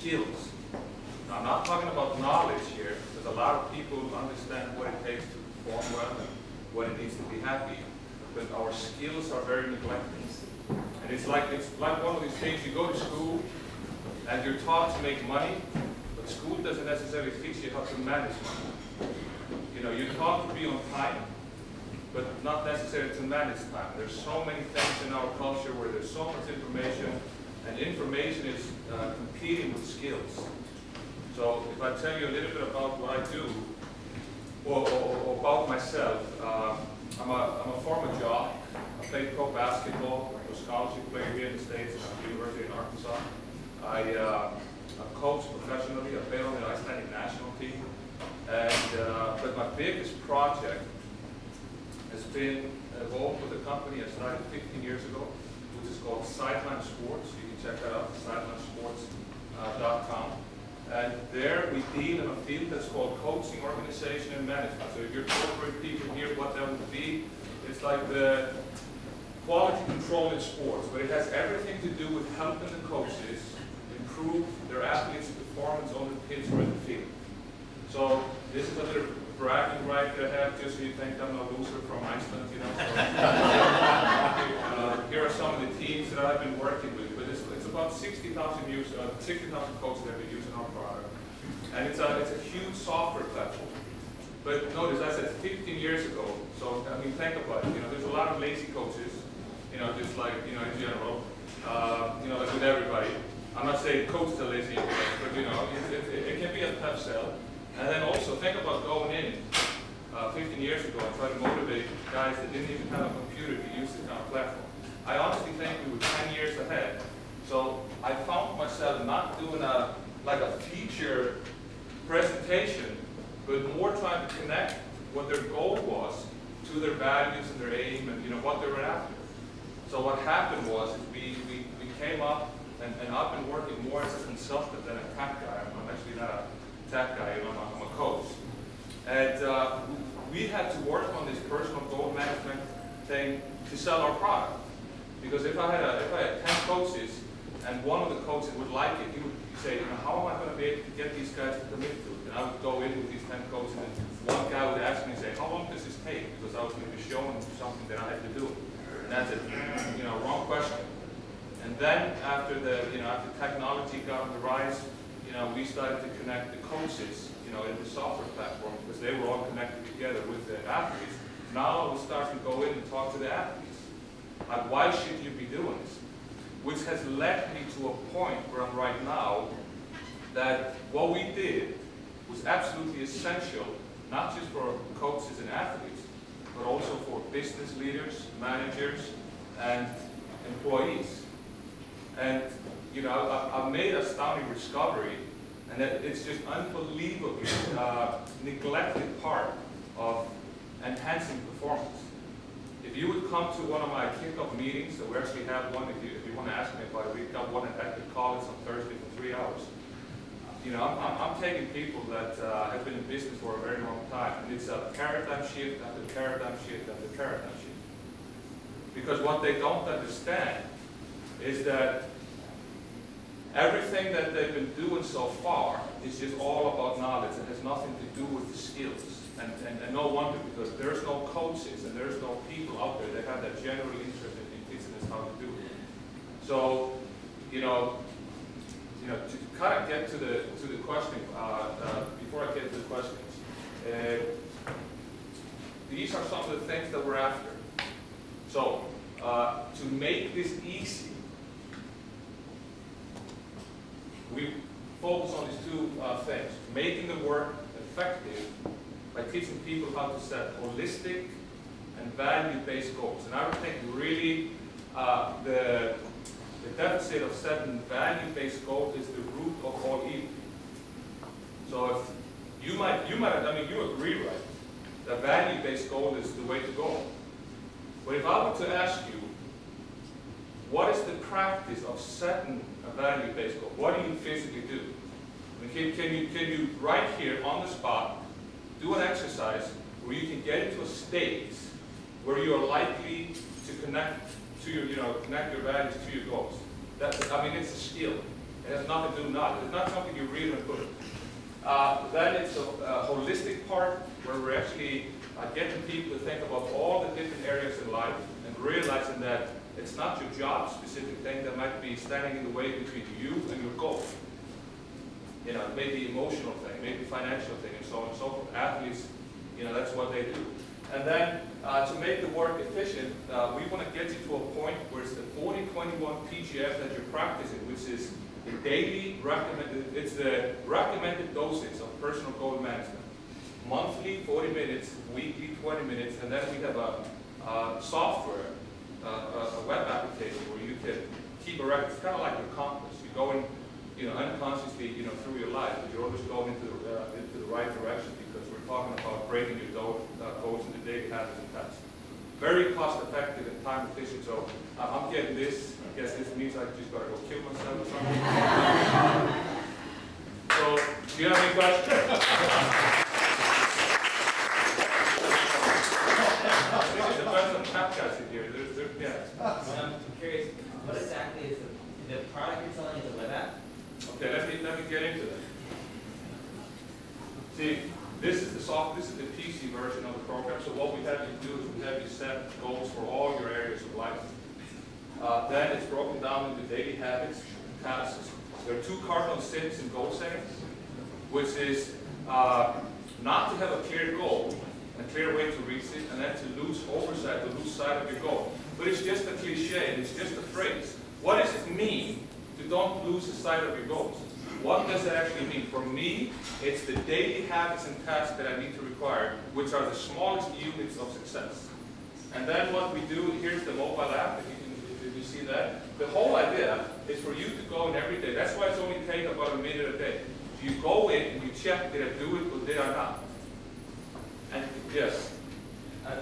skills. Now, I'm not talking about knowledge here, because a lot of people understand what it takes to perform well and what it needs to be happy. But our skills are very neglected. And it's like one of these things, you go to school and you're taught to make money, but school doesn't necessarily teach you how to manage money. You know, you're taught to be on time, but not necessarily to manage time. There's so many things in our culture where there's so much information, and information is competing with skills. So if I tell you a little bit about what I do, or about myself, I'm a former jock. I played pro basketball. I was a scholarship player here in the States at the University in Arkansas. I coached professionally. I played on the Icelandic national team. And but my biggest project has been involved with a company I started 15 years ago, which is called Sideline Sports. You can check that out, sidelinesports.com. And there we deal in a field that's called coaching, organization, and management. So if you're corporate people here, what that would be, it's like the quality control in sports, but it has everything to do with helping the coaches improve their athletes' performance on the pitch or in the field. So this is a little bragging right that I have, just so you think I'm a loser from Iceland, you know. So, here are some of the teams that I've been working with, but it's about 60,000 coaches that have been using our product. And it's a huge software platform. But notice, I said 15 years ago, so I mean, think about it. You know, there's a lot of lazy coaches, you know, just like, you know, in general, you know, like with everybody. I'm not saying coaches are lazy, but, you know, it can be a tough sell. And then also think about going in 15 years ago and try to motivate guys that didn't even have a computer to use this kind of platform. I honestly think we were 10 years ahead. So I found myself not doing like a feature presentation, but more trying to connect what their goal was to their values and their aim and, you know, what they were after. So what happened was we came up, and I've been working more as a consultant than a tech guy. I'm actually not a tech guy, you know, I'm a coach. And we had to work on this personal goal management thing to sell our product. Because if I had 10 coaches and one of the coaches would like it, he would say, you know, how am I going to be able to get these guys to commit to it? And I would go in with these 10 coaches, and one guy would ask me and say, how long does this take? Because I was going to be showing him something that I had to do. And that's it, you know, wrong question. And then after after technology got on the rise, you know, we started to connect the coaches, you know, in the software platform, because they were all connected together with the athletes. Now we'll start to go in and talk to the athletes. Like, why should you be doing this? Which has led me to a point where I'm right now, that what we did was absolutely essential, not just for coaches and athletes, but also for business leaders, managers, and employees. And, you know, I've made an astounding discovery, and that it's just unbelievably neglected part of enhancing performance. If you would come to one of my kickoff meetings, so we actually have one, if you want to ask me about it, we've got one at the college on Thursday for 3 hours. You know, I'm taking people that have been in business for a very long time, and it's a paradigm shift after paradigm shift after paradigm shift. Because what they don't understand is that everything that they've been doing so far is just all about knowledge. It has nothing to do with the skills. And no wonder, because there's no coaches and there's no people out there that have that general interest in teaching us how to do it. So, you know, to kind of get to the question, before I get to the questions, these are some of the things that we're after. So, to make this easy, we focus on these two things: making the work effective by teaching people how to set holistic and value-based goals. And I would think really the deficit of setting value-based goals is the root of all evil. So if you might, I mean, you agree, right? The value-based goal is the way to go. But if I were to ask you, what is the practice of setting a value-based goal? What do you physically do? I mean, can you right here on the spot do an exercise where you can get into a state where you are likely to connect to your, connect your values to your goals? I mean, it's a skill. It has nothing to do with knowledge. It's not something you read and put. Then it's a holistic part where we're actually getting people to think about all the different areas in life and realizing that it's not your job-specific thing that might be standing in the way between you and your goal. You know, it may be emotional thing, maybe financial thing, and so on and so forth. Athletes, you know, that's what they do. And then to make the work efficient, we want to get you to a point where it's the 40-21 PGF that you're practicing, which is the daily recommended, it's the recommended dosage of personal goal management. Monthly, 40 minutes, weekly, 20 minutes, and then we have a software, a web application where you can keep a record. It's kind of like your compass. You go in, you know, unconsciously, you know, through your life, but you're always going into the right direction because we're talking about breaking your goals into daily habits and tasks. Very cost effective and time efficient. So I'm getting this. I guess this means I just gotta go kill myself or something. So, do you have any questions? It depends on the podcast in here. Yeah. I'm curious, what exactly is the product you're selling is a web app? Okay, let me get into that. See, this is the PC version of the program. So what we have you do is we have you set goals for all your areas of life. Then it's broken down into daily habits, tasks. There are 2 cardinal sins in goal setting, which is not to have a clear goal, a clear way to reach it, and then to lose sight of your goal. But it's just a cliche, it's just a phrase. What does it mean to don't lose the sight of your goals? What does it actually mean? For me, it's the daily habits and tasks that I need to require, which are the smallest units of success. And then what we do, here's the mobile app, if you see that. The whole idea is for you to go in every day. That's why it's only taking about a minute a day. You go in and you check, did I do it or did I not? And yes.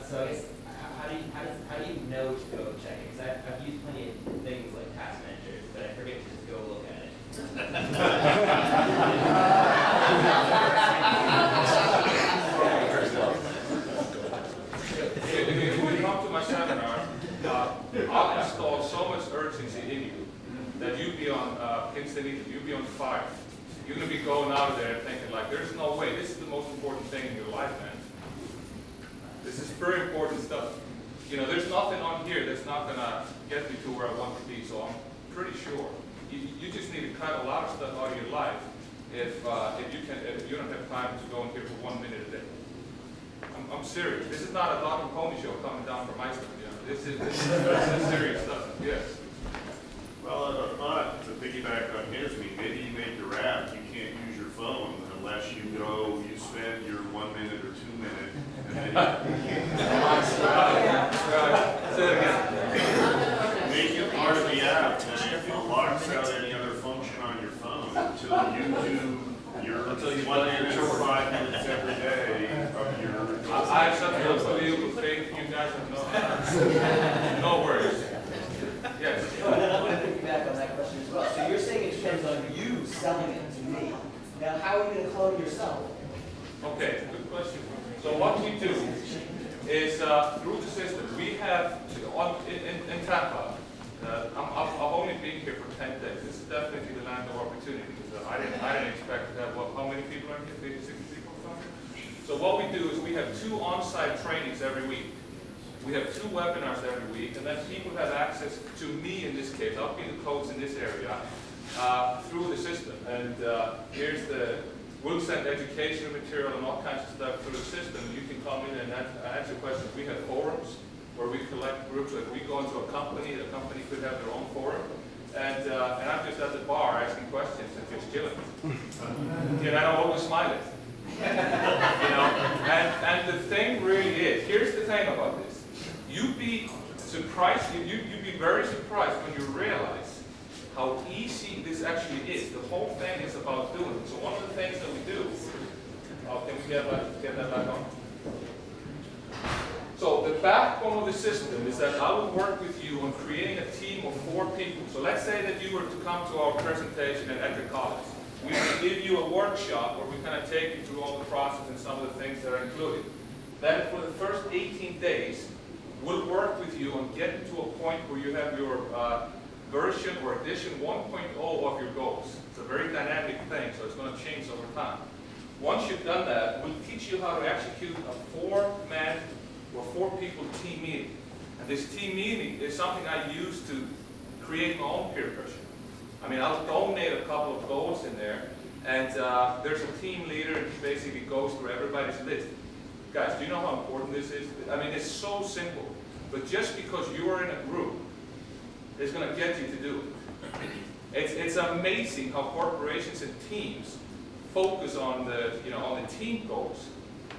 So I guess, how do you know to go check it? Because I've used plenty of things like task managers, but I forget to just go look at it. If you come to my seminar, I'll install so much urgency in you that you'll be on you'll be on fire. You're going to be going out of there thinking like, there's no way. This is the most important thing in your life, man. This is very important stuff. You know, there's nothing on here that's not going to get me to where I want to be, so I'm pretty sure. You just need to cut a lot of stuff out of your life if you don't have time to go in here for 1 minute a day. I'm serious. This is not a dog and pony show coming down from Iceland. You know? This is serious stuff. Yes. Well, to piggyback on his, maybe you make your app, you can't use your phone unless you spend your 1 minute or 2 minutes, and then Say it again. Make it part of the app, and it locks out any other function on your phone until you do your 1 minute or 5 minutes every day of your. I have something else to do with faith. You guys have no worries. Yes. I want to piggyback on that question as well. So you're saying it depends on you selling it to me. Now, how are you going to clone yourself? Okay, good question. So what we do is through the system, we have in Tampa. I've only been here for 10 days. This is definitely the land of opportunity because I didn't expect to have how many people are here? 50, 60 people or something. So what we do is we have 2 on-site trainings every week. We have 2 webinars every week, and then people have access to me in this case. I'll be the coach in this area through the system. And we'll send educational material and all kinds of stuff through the system. You can come in and answer questions. We have forums where we collect groups. Like we go into a company, the company could have their own forum. And I'm just at the bar asking questions and just chilling. You know, I'm always smiling. You know, and the thing really is, here's the thing about this. You'd be surprised, you'd be very surprised when you realize how easy this actually is. The whole thing is about doing it. So one of the things that we do, can we get that back on? So the backbone of the system is that I will work with you on creating a team of 4 people. So let's say that you were to come to our presentation at your college. We will give you a workshop where we kind of take you through all the process and some of the things that are included. Then for the first 18 days, we'll work with you on getting to a point where you have your version or edition 1.0 of your goals. It's a very dynamic thing, so it's going to change over time. Once you've done that, we'll teach you how to execute a 4-man or 4-people team meeting. And this team meeting is something I use to create my own peer pressure. I mean, I'll donate a couple of goals in there, and there's a team leader, and he basically goes through everybody's list. Guys, do you know how important this is? I mean, it's so simple, but just because you are in a group, it's going to get you to do it. It's amazing how corporations and teams focus on the, on the team goals,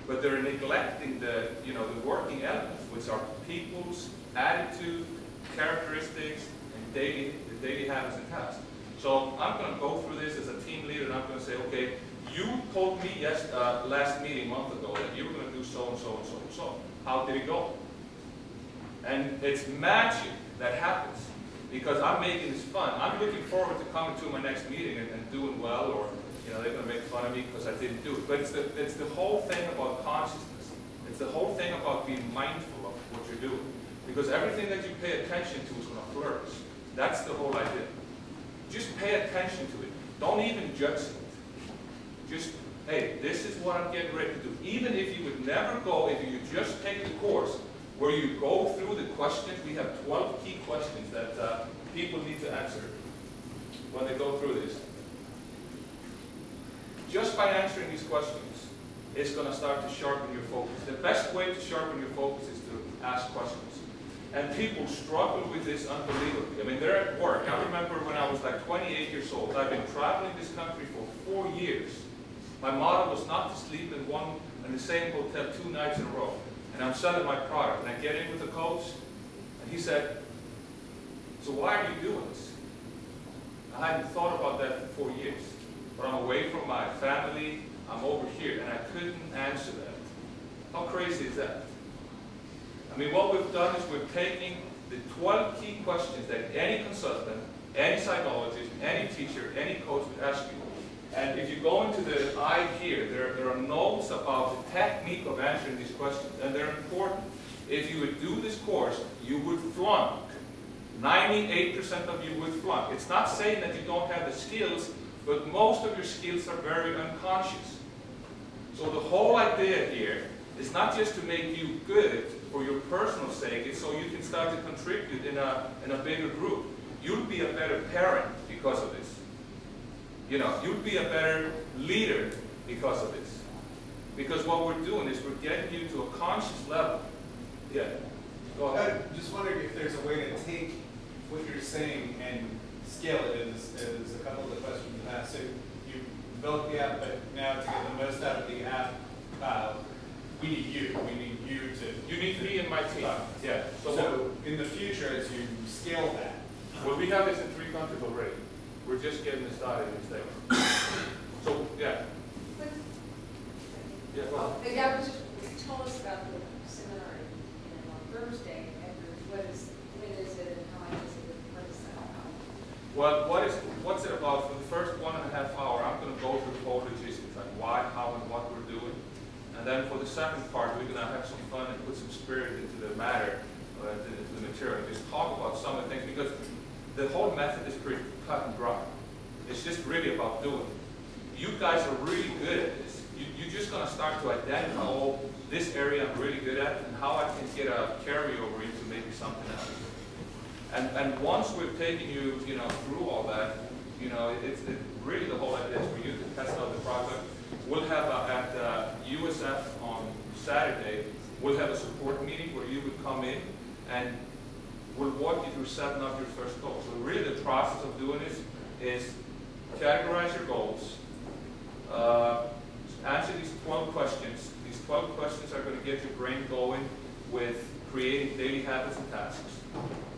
but they're neglecting the, the working elements, which are people's attitude, characteristics, and the daily habits and tasks. So I'm going to go through this as a team leader, and I'm going to say, okay, you told me last meeting a month ago that you were going to do so and so and so and so. How did it go? And it's magic that happens because I'm making this fun. I'm looking forward to coming to my next meeting and doing well, or they're going to make fun of me because I didn't do it. But it's the whole thing about consciousness. It's the whole thing about being mindful of what you're doing. Because everything that you pay attention to is going to flourish. That's the whole idea. Just pay attention to it. Don't even judge it. Just, hey, this is what I'm getting ready to do. Even if you would never go, if you just take the course where you go through the questions, we have 12 key questions that people need to answer when they go through this. Just by answering these questions, it's going to start to sharpen your focus. The best way to sharpen your focus is to ask questions. And people struggle with this unbelievably. I mean, they're at work. I remember when I was like 28 years old. I've been traveling this country for 4 years. My motto was not to sleep in the same hotel 2 nights in a row. And I'm selling my product. And I get in with the coach, and he said, so why are you doing this? I hadn't thought about that for 4 years. But I'm away from my family. I'm over here. And I couldn't answer that. How crazy is that? I mean, what we've done is we're taking the 12 key questions that any consultant, any psychologist, any teacher, any coach would ask you. And if you go into the I here, there are notes about the technique of answering these questions, and they're important. If you would do this course, you would flunk. 98% of you would flunk. It's not saying that you don't have the skills, but most of your skills are very unconscious. So the whole idea here is not just to make you good for your personal sake, it's so you can start to contribute in a bigger group. You'll be a better parent because of this. You'll be a better leader because of this. Because what we're doing is we're getting you to a conscious level. Yeah, go ahead. I'm just wondering if there's a way to take what you're saying and scale it as a couple of the questions you asked. So you built the app, but now to get the most out of the app, we need you. We need you to... You need me and my team. Yeah. So in the future, as you scale that... Well, we have this in 3 countries already. We're just getting it started in States. So, yeah. Yeah, well. Yeah, tell us about the seminar on Thursday. When is it and how is it? What is that about? Well, what's it about? For the first 1.5 hours, I'm going to go through the whole logistics, like why, how, and what we're doing. And then for the second part, we're going to have some fun and put some spirit into the matter, into the material, and just talk about some of the things, because the whole method is pretty cut and dry. It's just really about doing it. You guys are really good at this. You're just going to start to identify, oh, this area I'm really good at, and how I can get a carryover into maybe something else. And once we've taken you, through all that, it's really the whole idea is for you to test out the product. We'll have at USF on Saturday, we'll have a support meeting where you would come in and we'll walk you through setting up your first goal. So really the process of doing this is categorize your goals, answer these 12 questions. These 12 questions are going to get your brain going with creating daily habits and tasks.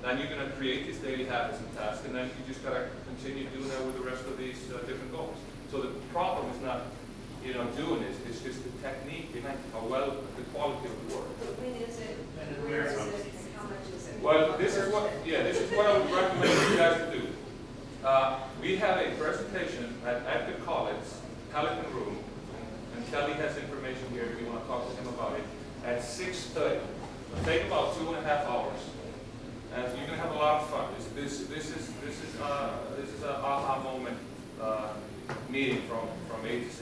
Then you're going to create these daily habits and tasks, and then you just got to continue doing that with the rest of these different goals. So the problem is not, doing this. It's just the technique behind how well the quality of the work. But when is it? Where is it? And how much is it? Well, this is what I would recommend you guys to do. We have a presentation at the college, Pelican Room, and Kelly has information here if you want to talk to him about it, at 6:30. It'll take about 2.5 hours. And you're going to have a lot of fun. This is meeting from A to Z.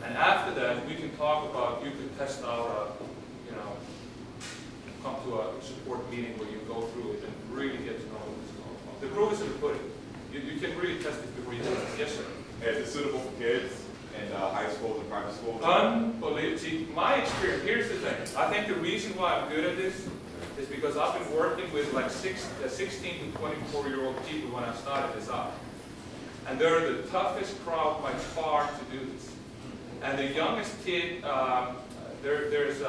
And after that, we can talk about, you can test out, come to a support meeting where you go through it and really get to know what's going on. The proof is in the pudding. You can really test it before you do it. Yes, sir. Is it suitable for kids in high schools and private schools? Unbelievable. See, my experience, here's the thing. I think the reason why I'm good at this is because I've been working with like 16 to 24-year-old people when I started this out. And they're the toughest crowd by far to do this. And the youngest kid, there's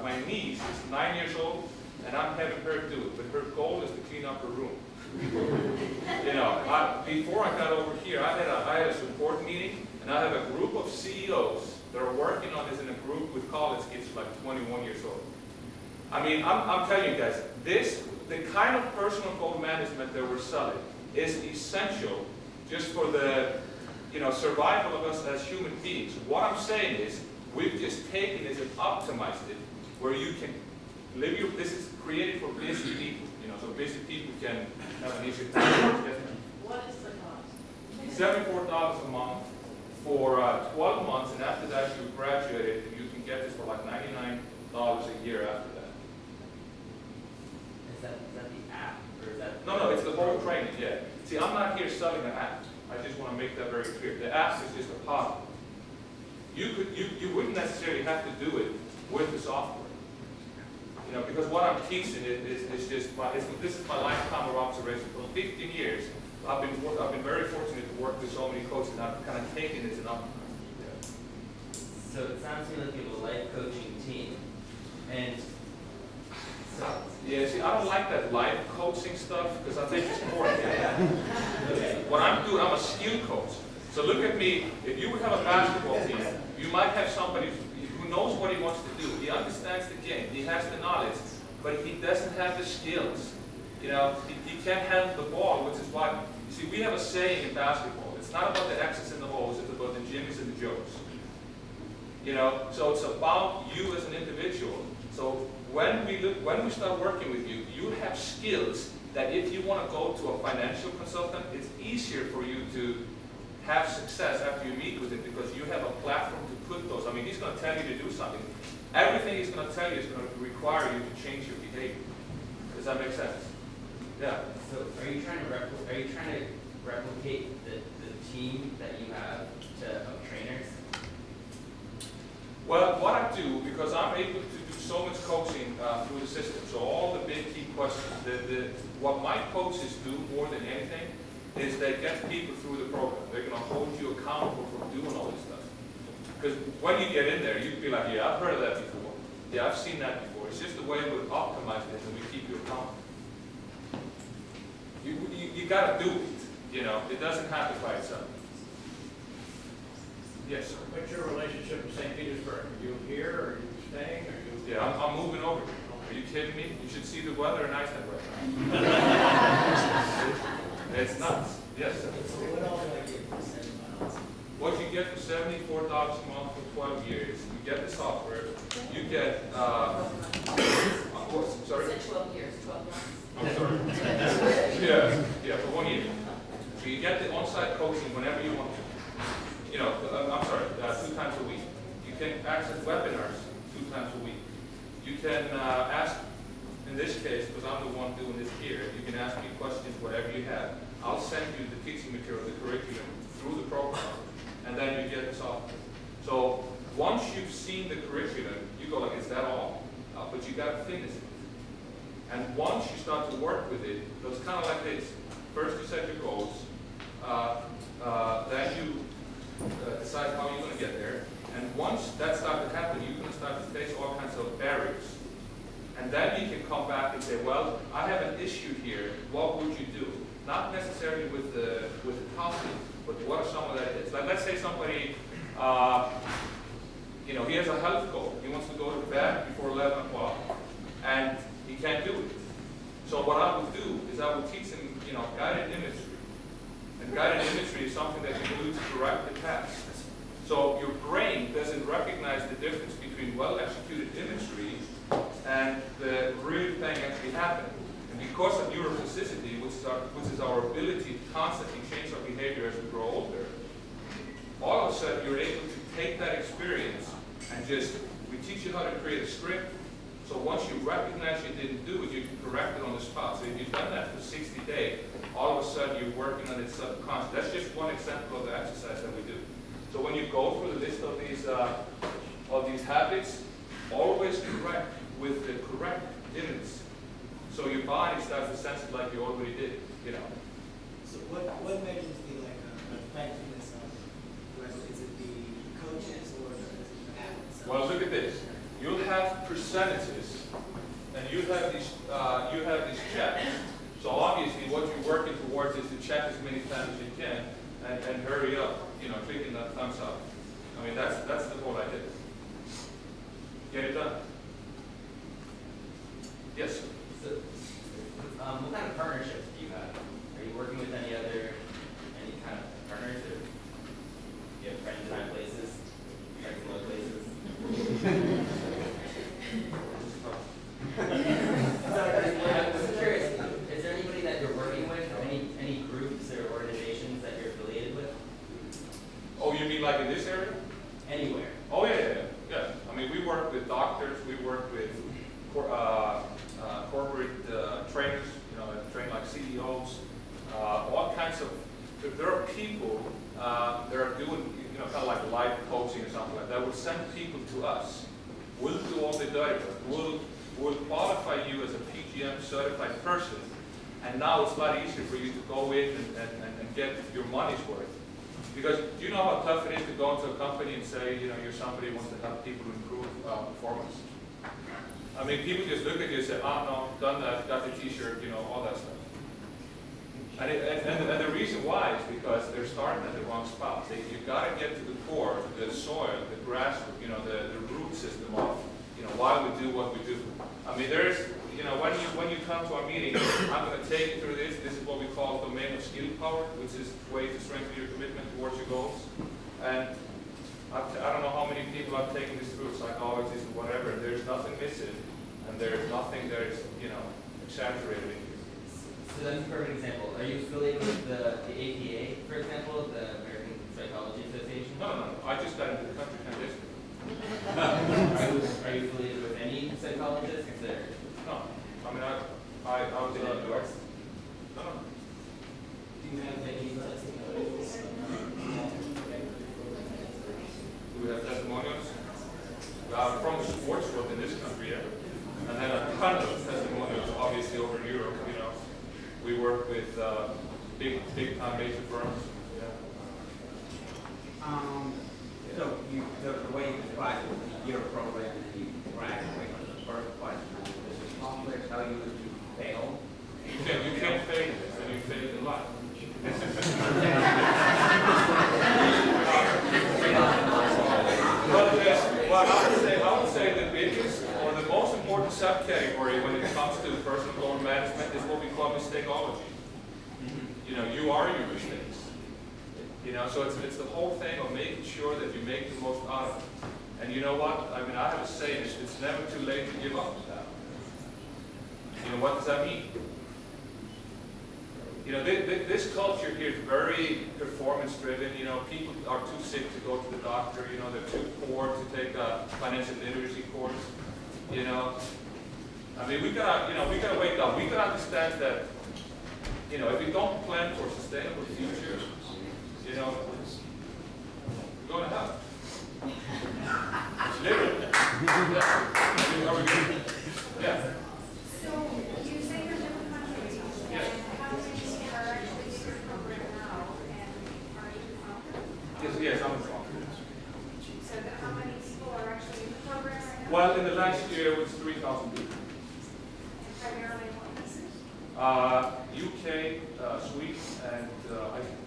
my niece is 9 years old, and I'm having her do it, but her goal is to clean up her room. Before I got over here, I had a support meeting, and I have a group of CEOs that are working on this in a group with college kids like 21 years old. I mean, I'm telling you guys, the kind of personal goal management that we're selling is essential just for the survival of us as human beings. What I'm saying is, we've just taken this and optimized it where you can live this is created for busy people, so busy people can have an easier time. What is the cost? $74 a month for 12 months, and after that you graduate and you can get this for like $99 a year after that. Is that the app, or is that? No, it's the whole training, yeah. See, I'm not here selling an app. I just want to make that very clear. The app is just a part. You wouldn't necessarily have to do it with the software. Because what I'm teaching is just this is my lifetime of observation. For 15 years, I've been very fortunate to work with so many coaches, and I've kind of taken this and optimized it. So it sounds to me like you have a life coaching team, and so yeah. See, I don't like that life coaching stuff because I think it's boring. Okay. What I'm doing, I'm a skill coach. So look at me. If you would have a basketball team, you might have somebody who knows what he wants to do. He understands the game. He has the knowledge, but he doesn't have the skills. He can't handle the ball, which is why, you see, we have a saying in basketball. It's not about the X's and the O's, it's about the Jimmys and the Joes. So it's about you as an individual. So when we start working with you, you have skills that if you want to go to a financial consultant, it's easier for you to have success after you meet with him because you have a platform to put those. I mean, he's going to tell you to do something. Everything he's going to tell you is going to require you to change your behavior. Does that make sense? Yeah. So are you trying to replicate the team that you have of trainers? Well, what I do, because I'm able to do so much coaching through the system, so all the big key questions, what my coaches do more than anything is they get people through the program. They're going to hold you accountable for doing all this stuff. Because when you get in there, you can be like, yeah, I've heard of that before. Yeah, I've seen that before. It's just the way we optimize this and we keep you accountable. You got to do it. It doesn't happen by itself. Yes, sir. What's your relationship with St. Petersburg? Are you here, or are you staying, or are you? Yeah, I'm moving over. Are you kidding me? You should see the weather in Iceland right now. It's nuts. Yes, sir. So what else do I get for $75? What you get for $74 a month for 12 years, you get the software, you get, of course, sorry? You said 12 years, 12 months. I'm sorry. Yeah, for 1 year. So you get the on-site coaching whenever you want to. I'm sorry, 2 times a week. You can access webinars 2 times a week. You can ask, in this case, because I'm the one doing this here, you can ask me questions, whatever you have. I'll send you the teaching material, the curriculum, through the program, and then you get the software. So once you've seen the curriculum, you go like, is that all? But you got to finish it. And once you start to work with it, it's kind of like this. First you set your goals, then you decide how you're going to get there. And once that starts to happen, you're going to start to face all kinds of barriers. And then you can come back and say, well, I have an issue here. What would you do? Not necessarily with the topic, but what are some of that is? Like, let's say somebody, he has a health goal. He wants to go to bed before 11 o'clock, and he can't do it. So what I would do is I would teach him, guided imagery. And guided imagery is something that you use to direct the task. So your brain doesn't recognize the difference between well-executed imagery and the real thing actually happening. And because of neuroplasticity, which is our ability to constantly change our behavior as we grow older, sudden you're able to take that experience and just, we teach you how to create a script. So once you recognize you didn't do it, you can correct it on the spot. So if you've done that for 60 days, all of a sudden you're working on it subconscious. That's just one example of the exercise that we do. So when you go through the list of these habits, always correct with the correct image. So your body starts to sense it like you already did, you know. So what measures the effectiveness of whether is it the coaches or the athletes? Well, look at this. You'll have percentages, and you have these checks. So obviously, what you're working towards is to check as many times as you can, and hurry up, you know, clicking that thumbs up. I mean, that's the whole idea. Get it done. Yes. Sir. So, what kind of partnerships do you have? Are you working with any kind of partners, or do you have friends in high places, friends in low places? I'm curious, is there anybody that you're working with, or any groups or organizations that you're affiliated with? Oh, you mean like in this area? Anywhere. Oh, yeah. I mean, we work with doctors, we work with corporate trainers, you know, that train like CEOs, all kinds of, there are people that are doing, you know, kind of like life coaching or something like that, will send people to us. We'll do all the dirty work. We'll qualify you as a PGM certified person, and now it's a lot easier for you to go in and get your money's worth. Because do you know how tough it is to go into a company and say, you know, you're somebody who wants to help people to improve performance? I mean, people just look at you and say, oh, no, done that, got the t-shirt, you know, all that stuff. And the reason why is because they're starting at the wrong spot. You've got to get to the core, the soil, the grassroots, you know, the root system of, you know, why we do what we do. I mean, there's, you know, when you come to our meeting, I'm going to take you through this. This is what we call domain of skill power, which is a way to strengthen your commitment towards your goals. And I don't know how many people I've taken this through, psychologists and whatever. There's nothing missing, and there's nothing that is, you know, exaggerated in here. So that's a perfect example. Are you affiliated with the APA, for example, the American Psychology Association? No. I just got into the country condition. Are you affiliated with any psychologists? No. I mean, I was in New York. No. Do you have any testimonials? Do we have testimonials? From the sports world in this country, yeah. And then a ton of testimonials, obviously, over in Europe, you know. We work with big time major firms. Yeah. So the way you describe your program and you graduate on the first question, does the software tell you if you fail? You can't fake this, and you failed in life. Well, I would say the biggest or the most important subcategory when it comes to personal goal management is what we call mistakeology. You know, you are your mistakes. You know, so it's the whole thing of making sure that you make the most out of it. And you know what? I mean, I have a saying, it's never too late to give up. You know, what does that mean? You know, this culture here is very performance-driven. You know, people are too sick to go to the doctor. You know, they're too poor to take a financial literacy course. You know, I mean, we gotta wake up. We gotta understand that, you know, if we don't plan for a sustainable future, you know, we're going to hell. Literally. Yeah. Are we good? Yeah. So you say you're different countries. Yes. How many are actually in your program now, and are you confident? Yes, I'm wrong. So how many people are actually in the program right now? Well, in the last year, it was 3,000 people. And primarily what places? UK, Sweden, and Iceland.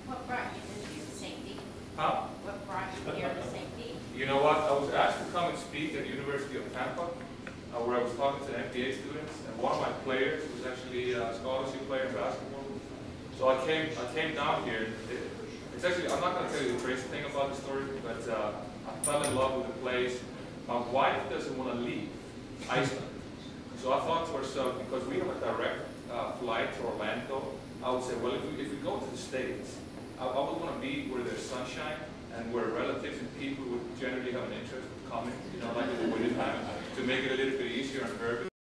What brought you into St. Pete? Huh? What brought you here to St. Pete? You know what? I was asked to come and speak at the University of Tampa, where I was talking to MBA students, and one of my players was actually a scholarship player in basketball. So I came down here. It's actually, I'm not going to tell you the crazy thing about the story, but I fell in love with the place. My wife doesn't want to leave Iceland. So I thought to ourselves, because we have a direct flight to Orlando, I would say, well, if we go to the States, I would want to be where there's sunshine and where relatives and people would generally have an interest in coming, you know, like in the winter time, to make it a little bit easier on her.